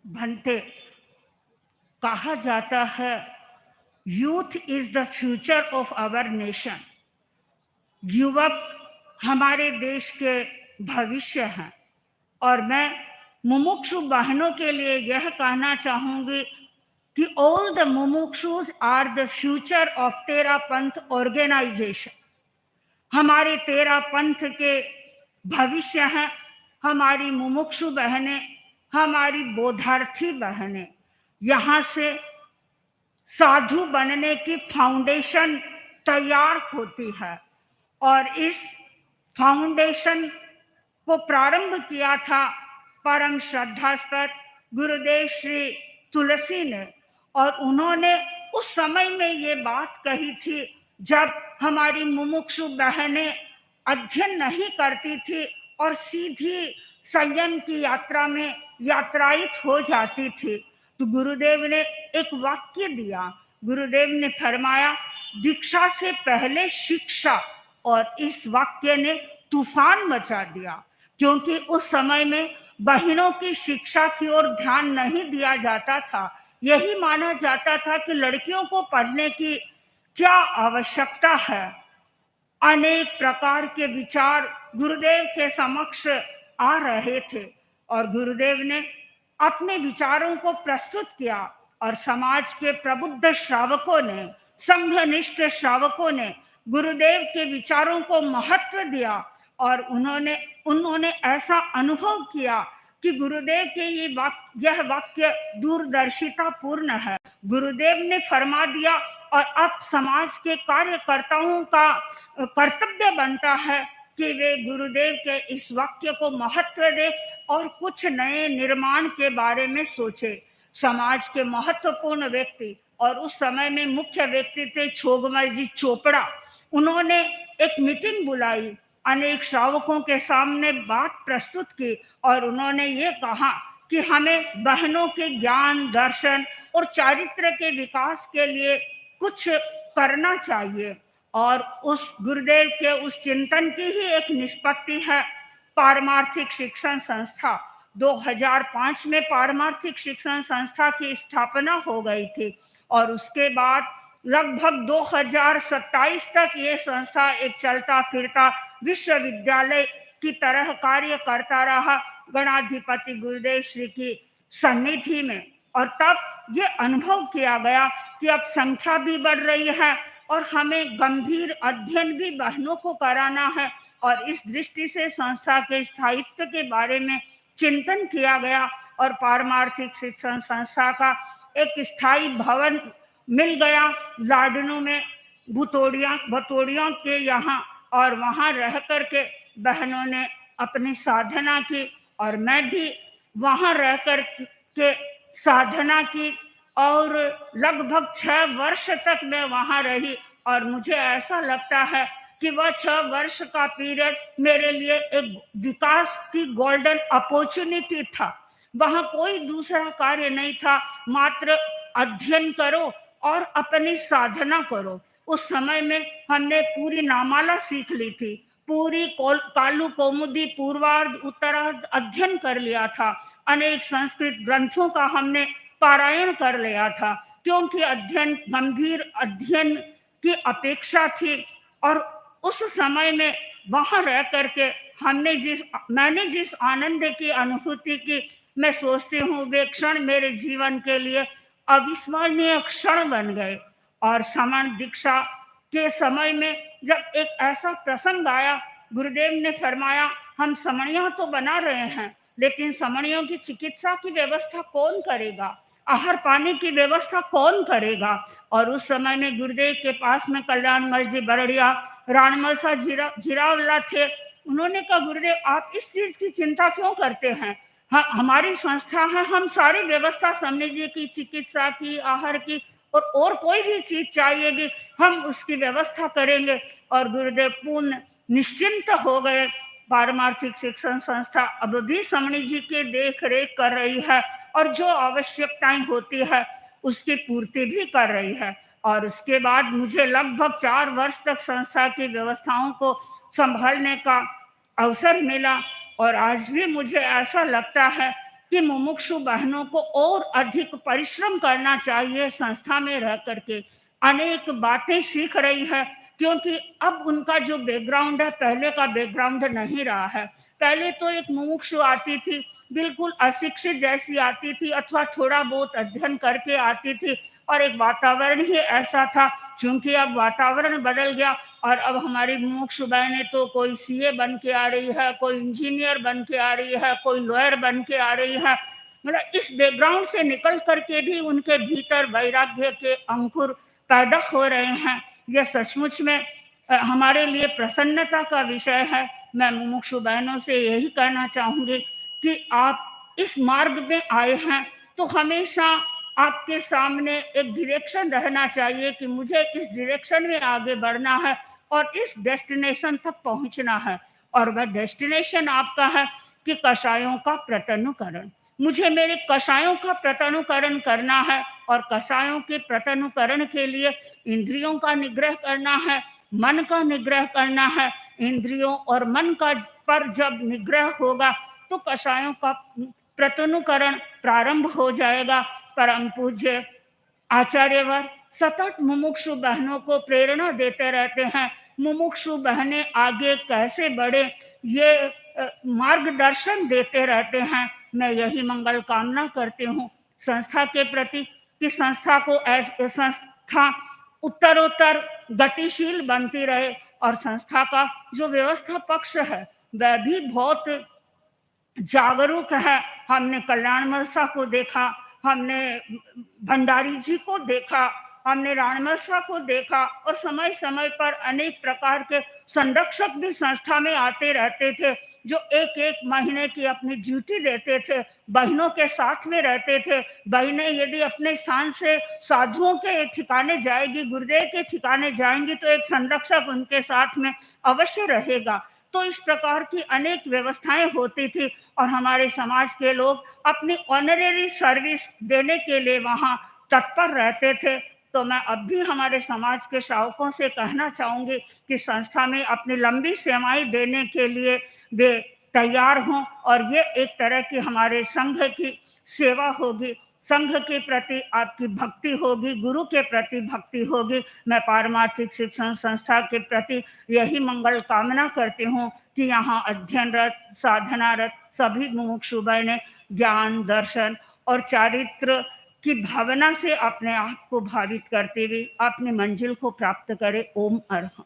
भंते, कहा जाता है youth is the future of our nation. युवक हमारे देश के भविष्य हैं। और मैं मुमुक्षु बहनों के लिए यह कहना चाहूंगी कि all the mumukshus are the future of Terapanth organisation. हमारे तेरा पंथ के भविष्य हैं हमारी मुमुक्षु बहनें, हमारी बोधार्थी बहनें। यहाँ से साधु बनने की फाउंडेशन तैयार होती है। और इस फाउंडेशन को प्रारंभ किया था परम श्रद्धास्पद गुरुदेव श्री तुलसी ने। और उन्होंने उस समय में ये बात कही थी जब हमारी मुमुक्षु बहनें अध्ययन नहीं करती थी और सीधी संयम की यात्रा में यात्रायित हो जाती थी। तो गुरुदेव ने एक वाक्य दिया। गुरुदेव ने फरमाया, दीक्षा से पहले शिक्षा। और इस वाक्य ने तूफान मचा दिया, क्योंकि उस समय में बहनों की शिक्षा की ओर ध्यान नहीं दिया जाता था। यही माना जाता था कि लड़कियों को पढ़ने की क्या आवश्यकता है। अनेक प्रकार के विचार गुरुदेव के समक्ष आ रहे थे और गुरुदेव ने अपने विचारों को प्रस्तुत किया। और समाज के प्रबुद्ध श्रावकों ने, संघनिष्ठ श्रावकों ने गुरुदेव के विचारों को महत्व दिया। और उन्होंने ऐसा अनुभव किया कि गुरुदेव के यह वाक्य दूरदर्शिता पूर्ण है। गुरुदेव ने फरमा दिया और अब समाज के कार्यकर्ताओं का कर्तव्य बनता है कि वे गुरुदेव के इस वाक्य को महत्व दे और कुछ नए निर्माण के बारे में सोचे। समाज के महत्वपूर्ण व्यक्ति और उस समय में मुख्य व्यक्ति थे छोगमल जी चोपड़ा। उन्होंने एक मीटिंग बुलाई, अनेक श्रावकों के सामने बात प्रस्तुत की और उन्होंने ये कहा कि हमें बहनों के ज्ञान, दर्शन और चारित्र के विकास के लिए कुछ करना चाहिए। और उस गुरुदेव के उस चिंतन की ही एक निष्पत्ति है पारमार्थिक शिक्षण संस्था। 2005 में पारमार्थिक शिक्षण संस्था की स्थापना हो गई थी और उसके बाद लगभग 2027 तक ये संस्था एक चलता फिरता विश्वविद्यालय की तरह कार्य करता रहा गणाधिपति गुरुदेव श्री की सन्निधि में। और तब ये अनुभव किया गया कि अब संख्या भी बढ़ रही है और हमें गंभीर अध्ययन भी बहनों को कराना है। और इस दृष्टि से संस्था के स्थायित्व के बारे में चिंतन किया गया और पारमार्थिक शिक्षण संस्था का एक स्थायी भवन मिल गया लाडनू में भतोड़ियों के यहाँ। और वहाँ रह कर के बहनों ने अपनी साधना की और मैं भी वहाँ रह कर के साधना की और लगभग 6 वर्ष तक मैं वहाँ रही। और मुझे ऐसा लगता है कि वह 6 वर्ष का पीरियड मेरे लिए एक विकास की गोल्डन अपॉर्चुनिटी था। वहाँ कोई दूसरा कार्य नहीं था, मात्र अध्ययन करो और अपनी साधना करो। उस समय में हमने पूरी नामाला सीख ली थी, पूरी कालू कौमुदी पूर्वार्ध उत्तरार्ध अध्ययन कर लिया था, अनेक संस्कृत ग्रंथों का हमने पारायण कर लिया था, क्योंकि अध्ययन गंभीर अध्ययन की अपेक्षा थी। और उस समय में वहां रह करके मैंने जिस आनंद की अनुभूति की, मैं सोचती हूँ वे क्षण मेरे जीवन के लिए अविस्मरणीय क्षण बन गए। और समण दीक्षा के समय में जब एक ऐसा प्रसंग आया, गुरुदेव ने फरमाया हम समणियां तो बना रहे हैं, लेकिन समणियों की चिकित्सा की व्यवस्था कौन करेगा, आहार पानी की व्यवस्था कौन करेगा। और उस समय में गुरुदेव के पास में कल्याणमल जी बरड़िया, राणमल सा जीरावला थे। उन्होंने कहा गुरुदेव आप इस चीज की चिंता क्यों करते हैं, हमारी संस्था है, हम सारी व्यवस्था समझिए की चिकित्सा की, आहार की और कोई भी चीज चाहिएगी हम उसकी व्यवस्था करेंगे। और गुरुदेव पूर्ण निश्चिंत हो गए। पारमार्थिक शिक्षण संस्था अब भी समणी जी के देख रेख कर रही है और जो आवश्यकताएं होती है उसकी पूर्ति भी कर रही है। और उसके बाद मुझे लगभग 4 वर्ष तक संस्था की व्यवस्थाओं को संभालने का अवसर मिला। और आज भी मुझे ऐसा लगता है कि मुमुक्षु बहनों को और अधिक परिश्रम करना चाहिए, संस्था में रह करके अनेक बातें सीख रही है, क्योंकि अब उनका जो बैकग्राउंड है पहले का बैकग्राउंड नहीं रहा है। पहले तो एक मुमुक्षु आती थी, बिल्कुल अशिक्षित जैसी आती थी, अथवा थोड़ा बहुत अध्ययन करके आती थी, और एक वातावरण ही ऐसा था। चूंकि अब वातावरण बदल गया और अब हमारी मुमुक्षु बहनें तो कोई सीए बन के आ रही है, कोई इंजीनियर बन के आ रही है, कोई लॉयर बन के आ रही है। मतलब इस बैकग्राउंड से निकल करके भी उनके भीतर वैराग्य के अंकुर पैदा हो रहे हैं। यह सचमुच में हमारे लिए प्रसन्नता का विषय है। मैं मुमुक्षु बहनों से यही कहना चाहूंगी कि आप इस मार्ग में आए हैं तो हमेशा आपके सामने एक डायरेक्शन रहना चाहिए कि मुझे इस डायरेक्शन में आगे बढ़ना है और इस डेस्टिनेशन तक पहुंचना है। और वह डेस्टिनेशन आपका है कि कषायों का प्रतनुकरण। मुझे मेरे कषायों का प्रतनुकरण करना है, और कषायों के प्रतनुकरण के लिए इंद्रियों का निग्रह करना है, मन का निग्रह करना है। इंद्रियों और मन का पर जब निग्रह होगा तो कषायों का प्रतनुकरण प्रारंभ हो जाएगा। परम पूज्य आचार्यवर सतत मुमुक्षु बहनों को प्रेरणा देते रहते हैं। मुमुक्षु बहनें आगे कैसे बढ़े ये मार्गदर्शन देते रहते हैं। मैं यही मंगल कामना करती हूँ संस्था के प्रति कि संस्था को संस्था उत्तरोत्तर गतिशील बनती रहे, और संस्था का जो व्यवस्था पक्ष है वह भी बहुत जागरूक है। हमने कल्याण मलसा को देखा, हमने भंडारी जी को देखा, हमने राणमलसा को देखा, और समय समय पर अनेक प्रकार के संरक्षक भी संस्था में आते रहते थे, जो एक एक महीने की अपनी ड्यूटी देते थे, बहनों के साथ में रहते थे। बहनें यदि अपने स्थान से साधुओं के ठिकाने जाएगी, गुरुदेव के ठिकाने जाएंगी, तो एक संरक्षक उनके साथ में अवश्य रहेगा। तो इस प्रकार की अनेक व्यवस्थाएं होती थी, और हमारे समाज के लोग अपनी ऑनरेरी सर्विस देने के लिए वहाँ तत्पर रहते थे। तो मैं अब भी हमारे समाज के श्रावकों से कहना चाहूंगी कि संस्था में अपनी लंबी सेवाएं देने के लिए वे तैयार हों, और ये एक तरह की हमारे संघ की सेवा होगी। संघ के प्रति आपकी भक्ति होगी, गुरु के प्रति भक्ति होगी। मैं पारमार्थिक शिक्षण संस्था के प्रति यही मंगल कामना करती हूँ कि यहाँ अध्ययनरत साधनारत सभी मुमुक्षु बहनें ज्ञान दर्शन और चारित्र की भावना से अपने आप को भावित करते हुए अपनी मंजिल को प्राप्त करे। ओम अरहम।